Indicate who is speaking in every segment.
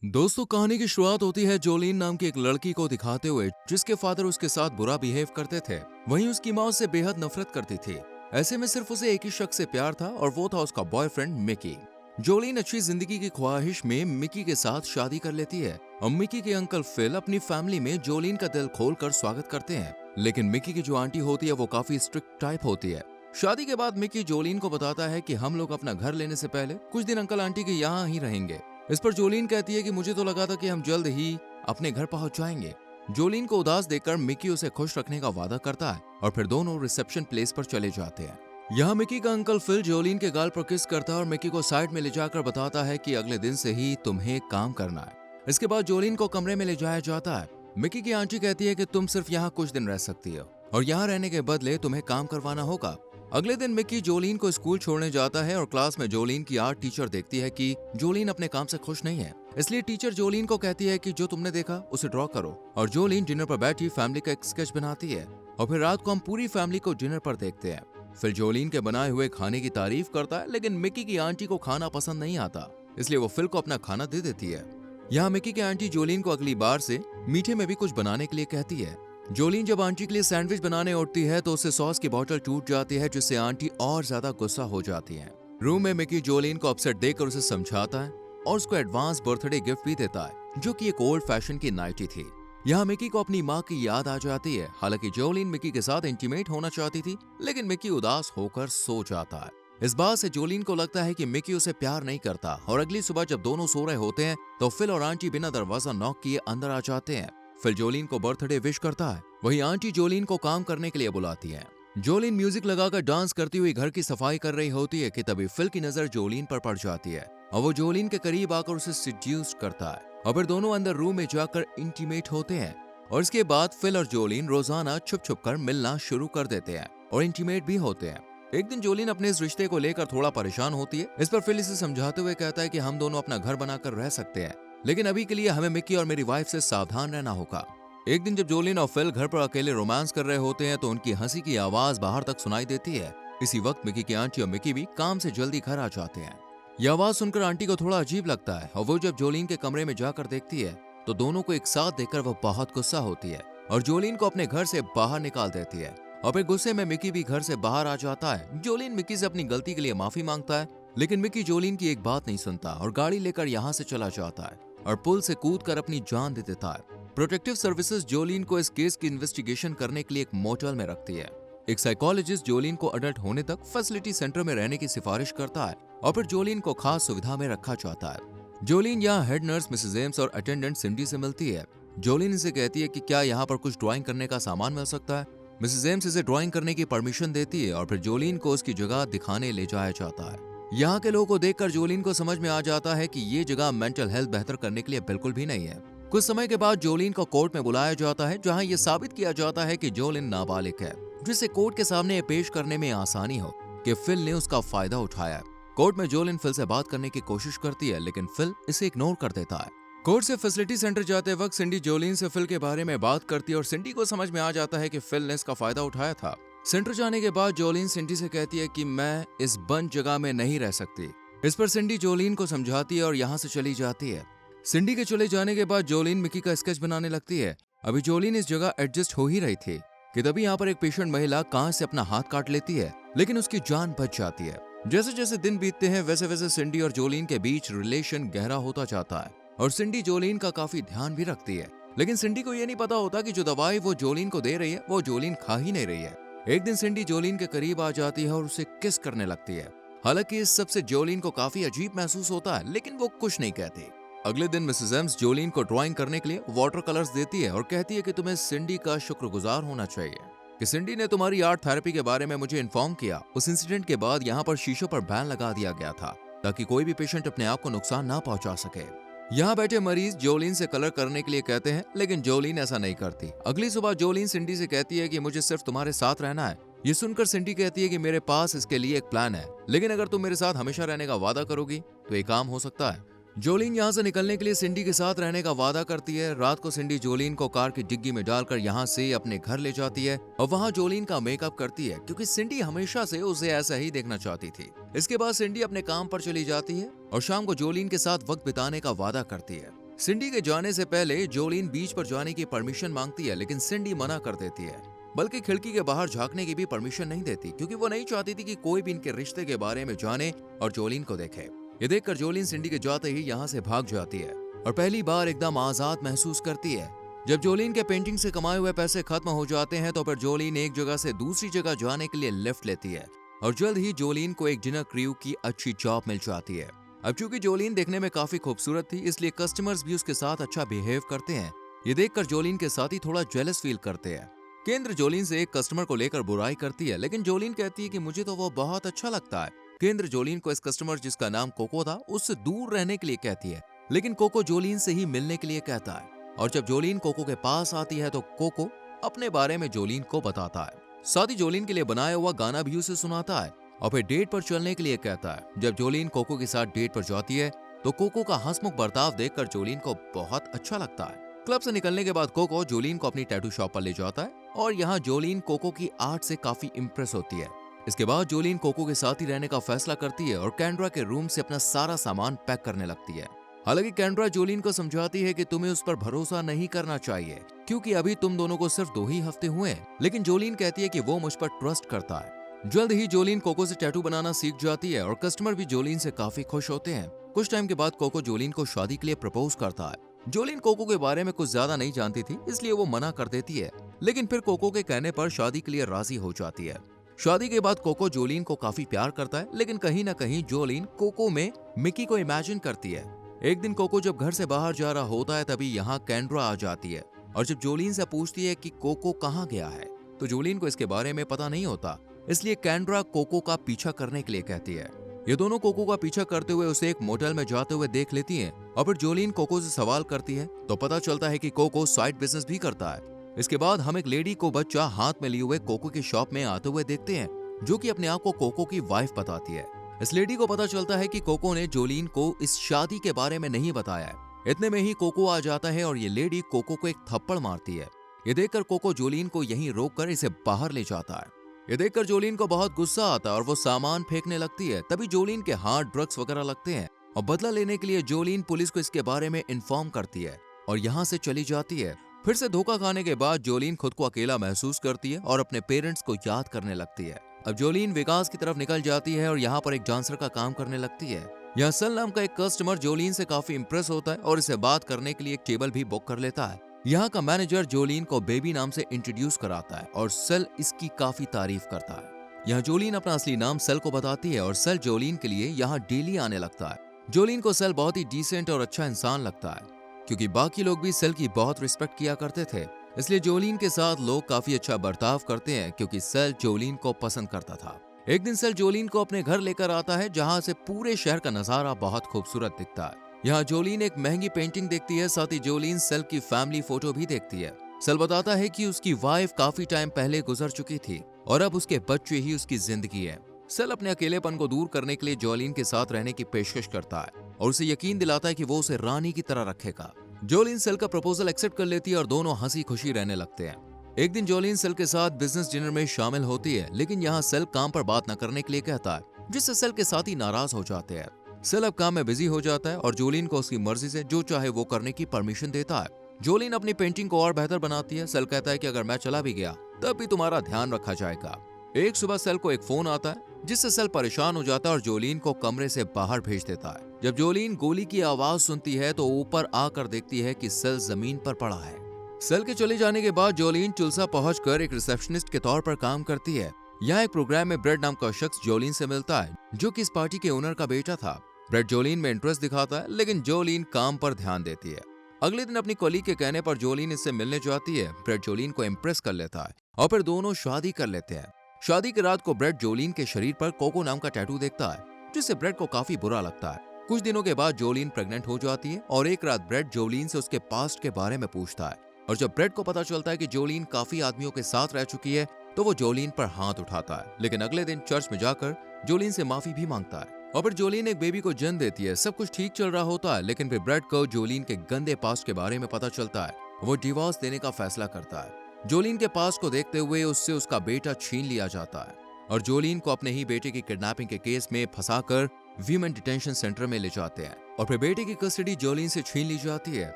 Speaker 1: दोस्तों, कहानी की शुरुआत होती है जोलीन नाम की एक लड़की को दिखाते हुए जिसके फादर उसके साथ बुरा बिहेव करते थे। वहीं उसकी माँ उससे बेहद नफरत करती थी। ऐसे में सिर्फ उसे एक ही शख्स से प्यार था और वो था उसका बॉयफ्रेंड मिकी। जोलीन अच्छी जिंदगी की ख्वाहिश में मिकी के साथ शादी कर लेती है और मिकी के अंकल फिल अपनी फैमिली में जोलीन का दिल खोलकर स्वागत करते हैं। लेकिन मिकी की जो आंटी होती है वो काफी स्ट्रिक्ट टाइप होती है। शादी के बाद मिकी जोलीन को बताता है कि हम लोग अपना घर लेने से पहले कुछ दिन अंकल आंटी के यहाँ ही रहेंगे। इस पर जोलीन कहती है कि मुझे तो लगा था कि हम जल्द ही अपने घर पहुंच जाएंगे। जोलीन को उदास देखकर मिकी उसे खुश रखने का वादा करता है और फिर दोनों रिसेप्शन प्लेस पर चले जाते हैं। यहाँ मिकी का अंकल फिल जोलीन के गाल पर किस करता है और मिकी को साइड में ले जाकर बताता है कि अगले दिन से ही तुम्हें काम करना है। इसके बाद जोलीन को कमरे में ले जाया जाता है। मिकी की आंटी कहती है कि तुम सिर्फ यहाँ कुछ दिन रह सकती हो और यहाँ रहने के बदले तुम्हें काम करवाना होगा। अगले दिन मिकी जोलीन को स्कूल छोड़ने जाता है और क्लास में जोलीन की आर्ट टीचर देखती है कि जोलीन अपने काम से खुश नहीं है। इसलिए टीचर जोलीन को कहती है कि जो तुमने देखा उसे ड्रॉ करो और जोलीन डिनर पर बैठी फैमिली का एक स्केच बनाती है और फिर रात को हम पूरी फैमिली को डिनर पर देखते हैं। फिर जोलीन के बनाए हुए खाने की तारीफ करता है, लेकिन मिकी की आंटी को खाना पसंद नहीं आता, इसलिए वो फिल को अपना खाना दे देती है। यहाँ मिकी की आंटी जोलीन को अगली बार से मीठे में भी कुछ बनाने के लिए कहती है। जोलीन जब आंटी के लिए सैंडविच बनाने उठती है तो उससे सॉस की बोतल टूट जाती है, जिससे आंटी और ज्यादा गुस्सा हो जाती है। रूम में मिकी जोलीन को अपसेट देखकर उसे समझाता है और उसको एडवांस बर्थडे गिफ्ट भी देता है, जो कि एक ओल्ड फैशन की नाइटी थी। यहाँ मिकी को अपनी माँ की याद आ जाती है। हालांकि जोलीन मिकी के साथ इंटीमेट होना चाहती थी, लेकिन मिकी उदास होकर सो जाता है। इस बात से जोलीन को लगता है कि मिकी उसे प्यार नहीं करता और अगली सुबह जब दोनों सो रहे होते हैं तो फिल और आंटी बिना दरवाजा नॉक किए अंदर आ जाते हैं। फिल जोलीन को बर्थडे विश करता है। वहीं आंटी जोलीन को काम करने के लिए बुलाती है। जोलीन म्यूजिक लगाकर डांस करती हुई घर की सफाई कर रही होती है कि तभी फिल की नजर जोलीन पर पड़ जाती है और वो जोलीन के करीब आकर उसे सिड्यूस करता है और फिर दोनों अंदर रूम में जाकर इंटीमेट होते हैं। और इसके बाद फिल और जोलीन रोजाना छुप छुप कर मिलना शुरू कर देते हैं और इंटीमेट भी होते हैं। एक दिन जोलीन अपने इस रिश्ते को लेकर थोड़ा परेशान होती है। इस पर फिल इसे समझाते हुए कहता है कि हम दोनों अपना घर बनाकर रह सकते हैं, लेकिन अभी के लिए हमें मिकी और मेरी वाइफ से सावधान रहना होगा। एक दिन जब जोलीन और फिल घर पर अकेले रोमांस कर रहे होते हैं तो उनकी हंसी की आवाज बाहर तक सुनाई देती है। इसी वक्त मिकी की आंटी और मिकी भी काम से जल्दी घर आ जाते हैं। यह आवाज सुनकर आंटी को थोड़ा अजीब लगता है और वो जब जोलीन के कमरे में जाकर देखती है तो दोनों को एक साथ देखकर वो बहुत गुस्सा होती है और जोलीन को अपने घर से बाहर निकाल देती है। और फिर गुस्से में मिकी भी घर से बाहर आ जाता है। जोलीन मिकी से अपनी गलती के लिए माफी मांगता है, लेकिन मिकी जोलीन की एक बात नहीं सुनता और गाड़ी लेकर यहाँ से चला जाता है और पुल से कूदकर अपनी जान दे देता है। प्रोटेक्टिव सर्विसेज जोलीन को इस केस की इन्वेस्टिगेशन करने के लिए एक मोटेल में रखती है। एक साइकोलॉजिस्ट जोलीन को अडल्ट होने तक फैसिलिटी सेंटर में रहने की सिफारिश करता है और फिर जोलीन को खास सुविधा में रखा जाता है। जोलीन यहाँ हेड नर्स मिसेस एम्स और अटेंडेंट सिंडी से मिलती है। जोलीन इसे कहती है कि क्या यहाँ पर कुछ ड्राइंग करने का सामान मिल सकता है। मिसेस एम्स इसे ड्राइंग करने की परमिशन देती है और फिर जोलीन को उसकी जगह दिखाने ले जाया जाता है। यहाँ के लोगों को देखकर जोलीन को समझ में आ जाता है कि ये जगह मेंटल हेल्थ बेहतर करने के लिए बिल्कुल भी नहीं है। कुछ समय के बाद जोलीन को कोर्ट में बुलाया जाता है, जहाँ ये साबित किया जाता है कि जोलीन नाबालिग है, जिसे कोर्ट के सामने पेश करने में आसानी हो कि फिल ने उसका फायदा उठाया। कोर्ट में जोलीन फिल से बात करने की कोशिश करती है, लेकिन फिल इसे इग्नोर कर देता है। कोर्ट से फैसिलिटी सेंटर जाते वक्त सिंडी जोलीन से फिल के बारे में बात करती है और सिंडी को समझ में आ जाता है कि फिल ने इसका फायदा उठाया था। सेंटर जाने के बाद जोलीन सिंडी से कहती है कि मैं इस बंद जगह में नहीं रह सकती। इस पर सिंडी जोलीन को समझाती है और यहाँ से चली जाती है। सिंडी के चले जाने के बाद जोलीन मिकी का स्केच बनाने लगती है। अभी जोलीन इस जगह एडजस्ट हो ही रही थी कि तभी यहाँ पर एक पेशेंट महिला कांच से अपना हाथ काट लेती है, लेकिन उसकी जान बच जाती है। जैसे जैसे दिन बीतते हैं वैसे वैसे सिंडी और जोलीन के बीच रिलेशन गहरा होता जाता है और सिंडी जोलीन का काफी ध्यान भी रखती है। लेकिन सिंडी को ये नहीं पता होता कि जो दवाई वो जोलीन को दे रही है वो जोलीन खा ही नहीं रही है। एक दिन सिंडी जोलीन के करीब आ जाती है और उसे किस करने लगती है। हालांकि इस सबसे जोलीन को काफी अजीब महसूस होता है, लेकिन वो कुछ नहीं कहती। अगले दिन मिसेस एम्स जोलीन को ड्राइंग करने के लिए वाटर कलर्स देती है और कहती है कि तुम्हें सिंडी का शुक्रगुजार होना चाहिए कि सिंडी ने तुम्हारी आर्ट थेरेपी के बारे में मुझे इन्फॉर्म किया। उस इंसिडेंट के बाद यहाँ पर शीशों पर बैन लगा दिया गया था ताकि कोई भी पेशेंट अपने आप को नुकसान ना पहुंचा सके। यहाँ बैठे मरीज जोलीन से कलर करने के लिए कहते हैं, लेकिन जोलीन ऐसा नहीं करती। अगली सुबह जोलीन सिंडी से कहती है कि मुझे सिर्फ तुम्हारे साथ रहना है। ये सुनकर सिंडी कहती है कि मेरे पास इसके लिए एक प्लान है, लेकिन अगर तुम मेरे साथ हमेशा रहने का वादा करोगी तो ये काम हो सकता है। जोलीन यहाँ से निकलने के लिए सिंडी के साथ रहने का वादा करती है। रात को सिंडी जोलीन को कार की डिग्गी में डालकर यहाँ से अपने घर ले जाती है और वहाँ जोलीन का मेकअप करती है, क्योंकि सिंडी हमेशा से उसे ऐसा ही देखना चाहती थी। इसके बाद सिंडी अपने काम पर चली जाती है और शाम को जोलीन के साथ वक्त बिताने का वादा करती है। सिंडी के जाने से पहले जोलीन बीच पर जाने की परमिशन मांगती है, लेकिन सिंडी मना कर देती है, बल्कि खिड़की के बाहर झांकने की भी परमिशन नहीं देती, क्योंकि वो नहीं चाहती थी कि कोई भी इनके रिश्ते के बारे में जाने और जोलीन को देखे। ये देखकर जोलीन सिंडी के जाते ही यहाँ से भाग जाती है और पहली बार एकदम आजाद महसूस करती है। जब जोलीन के पेंटिंग से कमाए हुए पैसे खत्म हो जाते हैं तो फिर जोलीन एक जगह से दूसरी जगह जाने के लिए लिफ्ट लेती है और जल्द ही जोलीन को एक डिनर क्रू की अच्छी जॉब मिल जाती है। अब चूंकि जोलीन देखने में काफी खूबसूरत थी, इसलिए कस्टमर्स भी उसके साथ अच्छा बिहेव करते हैं। ये देखकर जोलीन के साथी थोड़ा जेलस फील करते हैं। केंद्र जोलीन से एक कस्टमर को लेकर बुराई करती है, लेकिन जोलीन कहती है कि मुझे तो वो बहुत अच्छा लगता है। केंद्र जोलीन को इस कस्टमर जिसका नाम कोको था उससे दूर रहने के लिए कहती है, लेकिन कोको जोलीन से ही मिलने के लिए कहता है। और जब जोलीन कोको के पास आती है तो कोको अपने बारे में जोलीन को बताता है। साथ ही जोलीन के लिए बनाया हुआ गाना भी उसे सुनाता है और फिर डेट पर चलने के लिए कहता है। जब जोलीन कोको के साथ डेट पर जाती है तो कोको का हंसमुख बर्ताव देखकर जोलीन को बहुत अच्छा लगता है। क्लब से निकलने के बाद कोको जोलीन को अपनी टैटू शॉप पर ले जाता है और यहाँ जोलीन कोको की आर्ट से काफी इम्प्रेस होती है। इसके बाद जोलीन कोको के साथ ही रहने का फैसला करती है और कैंड्रा के रूम से अपना सारा सामान पैक करने लगती है। हालांकि कैंड्रा जोलीन को समझाती है कि तुम्हें उस पर भरोसा नहीं करना चाहिए, क्योंकि अभी तुम दोनों को सिर्फ 2 ही हफ्ते हुए हैं, लेकिन जोलीन कहती है कि वो मुझ पर ट्रस्ट करता है। जल्द ही जोलीन कोको से टैटू बनाना सीख जाती है और कस्टमर भी जोलीन से काफी खुश होते हैं। कुछ टाइम के बाद कोको जोलीन को शादी के लिए प्रपोज करता है। जोलीन कोको के बारे में कुछ ज्यादा नहीं जानती थी, इसलिए वो मना कर देती है, लेकिन फिर कोको के कहने पर शादी के लिए राजी हो जाती है। शादी के बाद कोको जोलीन को काफी प्यार करता है, लेकिन कहीं ना कहीं जोलीन कोको में मिकी को इमेजिन करती है। एक दिन कोको जब घर से बाहर जा रहा होता है तभी यहाँ कैंड्रा आ जाती है और जब जोलीन से पूछती है कि कोको कहाँ गया है तो जोलीन को इसके बारे में पता नहीं होता, इसलिए कैंड्रा कोको का पीछा करने के लिए कहती है। ये दोनों कोको का पीछा करते हुए उसे एक मोटेल में जाते हुए देख लेती हैं और फिर जोलीन कोको से सवाल करती है तो पता चलता है कि कोको साइड बिजनेस भी करता है। इसके बाद हम एक लेडी को बच्चा हाथ में लिए हुए कोको की शॉप में आते हुए देखते हैं, जो कि अपने आप को कोको की वाइफ बताती है। इस लेडी को पता चलता है कि कोको ने जोलीन को इस शादी के बारे में नहीं बताया है। इतने में ही कोको आ जाता है और ये लेडी कोको को एक थप्पड़ मारती है। ये देखकर कोको जोलीन को यहीं रोककर इसे बाहर ले जाता है। ये देखकर जोलीन को बहुत गुस्सा आता है और वो सामान फेंकने लगती है। तभी जोलीन के हाथ ड्रग्स वगैरह लगते हैं और बदला लेने के लिए जोलीन पुलिस को इसके बारे में इन्फॉर्म करती है और यहाँ से चली जाती है। फिर से धोखा खाने के बाद जोलीन खुद को अकेला महसूस करती है और अपने पेरेंट्स को याद करने लगती है। अब जोलीन विकास की तरफ निकल जाती है और यहाँ पर एक डांसर का काम करने लगती है। यहाँ सल नाम का एक कस्टमर जोलीन से काफी इम्प्रेस होता है और इसे बात करने के लिए एक टेबल भी बुक कर लेता है। यहाँ का मैनेजर जोलीन को बेबी नाम से इंट्रोड्यूस कराता है और सल इसकी काफी तारीफ करता है। यहाँ जोलीन अपना असली नाम सल को बताती है और सल जोलीन के लिए यहाँ डेली आने लगता है। जोलीन को सल बहुत ही डिसेंट और अच्छा इंसान लगता है, क्योंकि बाकी लोग भी सल की बहुत रिस्पेक्ट किया करते थे, इसलिए जोलीन के साथ लोग काफी अच्छा बर्ताव करते हैं क्योंकि सल जोलीन को पसंद करता था। एक दिन सल जोलीन को अपने घर लेकर आता है, जहाँ से पूरे शहर का नजारा बहुत खूबसूरत दिखता है। यहाँ जोलीन एक महंगी पेंटिंग देखती है, साथ ही जोलीन सल की फैमिली फोटो भी देखती है। सल बताता है कि उसकी वाइफ काफी टाइम पहले गुजर चुकी थी और अब उसके बच्चे ही उसकी जिंदगी है। सल अपने अकेलेपन को दूर करने के लिए जोलीन के साथ रहने की पेशकश करता है और उसे यकीन दिलाता है कि वो उसे रानी की तरह रखेगा। जोलीन सल का प्रपोजल एक्सेप्ट कर लेती है और दोनों हंसी खुशी रहने लगते हैं। एक दिन जोलीन सल के साथ बिजनेस डिनर में शामिल होती है, लेकिन यहाँ सल काम पर बात न करने के लिए कहता है, जिससे सल के साथी नाराज हो जाते हैं। सल अब काम में बिजी हो जाता है और जोलीन को उसकी मर्जी से जो चाहे वो करने की परमिशन देता है। जोलीन अपनी पेंटिंग को और बेहतर बनाती है। सल कहता है कि अगर मैं चला भी गया तब भी तुम्हारा ध्यान रखा जाएगा। एक सुबह सल को एक फोन आता है, जिससे सल परेशान हो जाता है और जोलीन को कमरे से बाहर भेज देता है। जब जोलीन गोली की आवाज सुनती है तो ऊपर आकर देखती है कि सल जमीन पर पड़ा है। सल के चले जाने के बाद जोलीन चुलसा पहुंचकर एक रिसेप्शनिस्ट के तौर पर काम करती है। यहाँ एक प्रोग्राम में ब्रेड नाम का शख्स जोलीन से मिलता है, जो कि इस पार्टी के ओनर का बेटा था। ब्रेड जोलीन में इंटरेस्ट दिखाता है, लेकिन जोलीन काम पर ध्यान देती है। अगले दिन अपनी कलीग के कहने पर जोलीन इससे मिलने जाती है। ब्रेड जोलीन को इम्प्रेस कर लेता है और फिर दोनों शादी कर लेते हैं। शादी की रात को ब्रेड जोलीन के शरीर पर कोको नाम का टैटू देखता है, जिससे ब्रेड को काफी बुरा लगता है। कुछ दिनों के बाद जोलीन प्रेग्नेंट हो जाती है और एक रात ब्रेड जोलीन से उसके पास्ट के बारे में पूछता है और जब ब्रेड को पता चलता है कि जोलीन काफी आदमियों के साथ रह चुकी है तो वो जोलीन पर हाथ उठाता है। लेकिन अगले दिन चर्च में जाकर जोलीन से माफी भी मांगता है और फिर जोलीन एक बेबी को जन्म देती है। सब कुछ ठीक चल रहा होता है, लेकिन फिर ब्रेड को जोलीन के गंदे पास्ट के बारे में पता चलता है। वो डिवोर्स देने का फैसला करता है। जोलीन के पास्ट को देखते हुए उससे उसका बेटा छीन लिया जाता है और जोलीन को अपने ही बेटे की किडनैपिंग के केस में फंसाकर वीमेन डिटेंशन सेंटर में ले जाते हैं और फिर बेटे की कस्टडी जोलीन से छीन ली जाती है।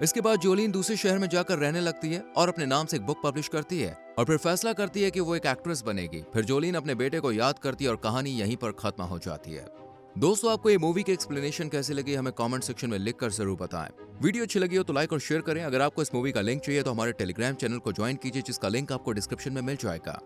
Speaker 1: इसके बाद जोलीन दूसरे शहर में जाकर रहने लगती है और अपने नाम से एक बुक पब्लिश करती है और फिर फैसला करती है कि वो एक एक्ट्रेस बनेगी। फिर जोलीन अपने बेटे को याद करती है और कहानी यहीं पर खत्म हो जाती है। दोस्तों, आपको ये मूवी की एक्सप्लेनेशन कैसी लगी हमें कमेंट सेक्शन में लिखकर जरूर बताएं। वीडियो अच्छी लगी हो तो लाइक और शेयर करें। अगर आपको इस मूवी का लिंक चाहिए तो हमारे टेलीग्राम चैनल को ज्वाइन कीजिए, जिसका लिंक आपको डिस्क्रिप्शन में मिल जाएगा।